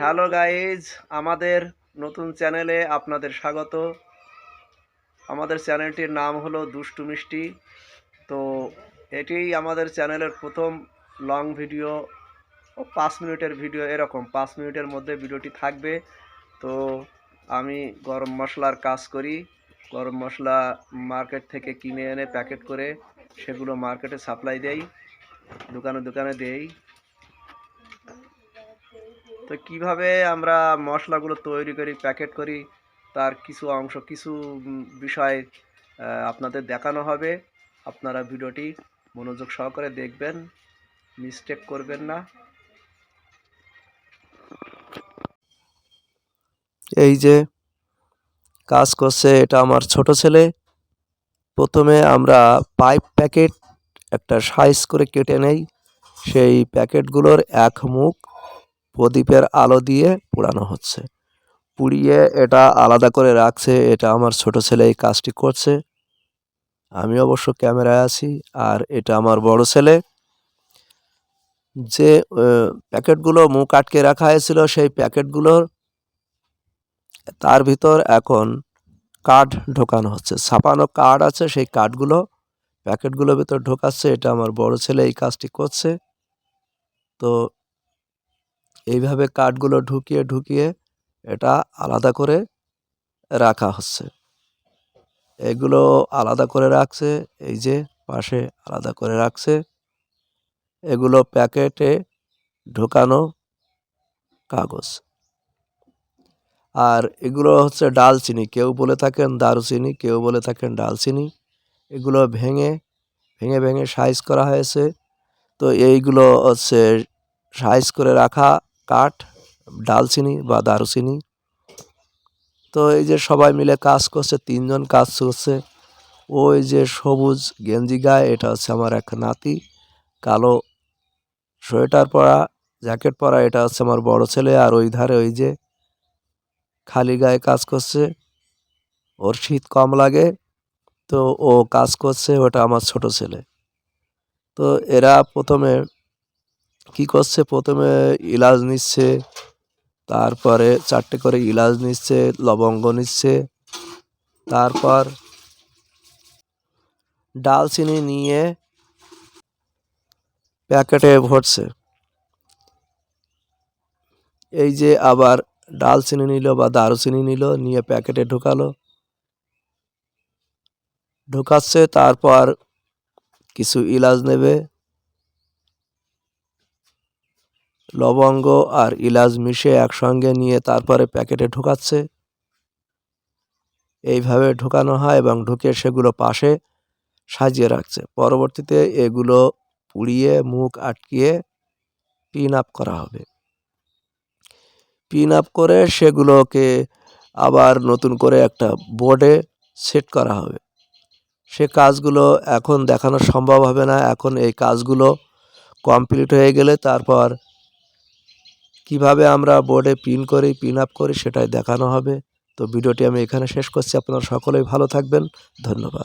Hello guys, আমাদের নতুন চ্যানেলে আপনাদের স্বাগত। আমাদের চ্যানেলটির নাম হলো দুষ্টু মিষ্টি। তো এটি আমাদের চ্যানেলের প্রথম লং ভিডিও, 5 মিনিটের ভিডিও, এরকম 5 মিনিটের মধ্যে ভিডিওটি থাকবে। তো আমি গরম মশলার কাজ করি। গরম মশলা মার্কেট থেকে কিনে এনে প্যাকেট করে সেগুলো মার্কেটে সাপ্লাই দেই, দোকানে দোকানে দেই। তো কিভাবে আমরা মশলাগুলো তৈরি করি, প্যাকেট করি, তার কিছু অংশ, কিছু বিষয় আপনাদের দেখানো হবে। আপনারা ভিডিওটি মনোযোগ সহকারে দেখবেন, মিস্টেক করবেন না। এই যে কাজ করছে, এটা আমার ছোট ছেলে। প্রথমে আমরা পাইপ প্যাকেট একটা সাইজ করে কেটে নেই। সেই প্যাকেটগুলোর এক মুখ প্রদীপের আলো দিয়ে পোড়ানো হচ্ছে। পুড়িয়ে এটা আলাদা করে রাখছে। এটা আমার ছোট ছেলে এই কাজটি করছে। আমি অবশ্য ক্যামেরায় আছি। আর এটা আমার বড় ছেলে। যে প্যাকেটগুলো মুখ আটকে রাখা হয়েছিল, সেই প্যাকেটগুলোর তার ভিতর এখন কাঠ ঢোকানো হচ্ছে। ছাপানো কাঠ আছে, সেই কাঠগুলো প্যাকেটগুলোর ভিতর ঢোকাচ্ছে। এটা আমার বড় ছেলে এই কাজটি করছে। তো এইভাবে কাঠগুলো ঢুকিয়ে ঢুকিয়ে এটা আলাদা করে রাখা হচ্ছে। এগুলো আলাদা করে রাখছে, এই যে পাশে আলাদা করে রাখছে। এগুলো প্যাকেটে ঢোকানো কাগজ। আর এগুলো হচ্ছে ডালচিনি, কেউ বলে থাকেন দারুচিনি, কেউ বলে থাকেন ডালচিনি। এগুলো ভেঙে ভেঙে ভেঙে সাইজ করা হয়েছে। তো এইগুলো হচ্ছে সাইজ করে রাখা কাঠ, ডালচিনি বা দারুচিনি। তো এই যে সবাই মিলে কাজ করছে, 3জন কাজ করছে। ওই যে সবুজ গেঞ্জি গায়ে, এটা হচ্ছে আমার এক নাতি। কালো সোয়েটার পরা, জ্যাকেট পরা, এটা হচ্ছে আমার বড় ছেলে। আর ওই ধারে ওই যে খালি গায়ে কাজ করছে, ওর শীত কম লাগে, তো ও কাজ করছে, ওটা আমার ছোট ছেলে। তো এরা প্রথমে কি করছে, প্রথমে ইলাচ নিচ্ছে, তারপরে 4টে করে ইলাচ নিচ্ছে, লবঙ্গ নিচ্ছে, তারপর ডালচিনি নিয়ে প্যাকেটে ভরছে। এই যে আবার ডালচিনি নিল বা দারুচিনি নিল, নিয়ে প্যাকেটে ঢুকাচ্ছে। তারপর কিছু ইলাচ নেবে, লবঙ্গ আর ইলাচ মিশিয়ে একসঙ্গে নিয়ে তারপরে প্যাকেটে ঢুকাচ্ছে। এইভাবে ঢুকানো হয় এবং ঢুকিয়ে সেগুলো পাশে সাজিয়ে রাখছে। পরবর্তীতে এগুলো পুড়িয়ে মুখ আটকিয়ে পিন আপ করা হবে। পিন আপ করে সেগুলোকে আবার নতুন করে একটা বোর্ডে সেট করা হবে। সে কাজগুলো এখন দেখানো সম্ভব হবে না। এখন এই কাজগুলো কমপ্লিট হয়ে গেলে তারপর কিভাবে আমরা বোর্ডে পিন করি, পিন আপ করি, সেটাই দেখানো হবে। তো ভিডিওটি আমি এখানে শেষ করছি। আপনারা সকলেই ভালো থাকবেন। ধন্যবাদ।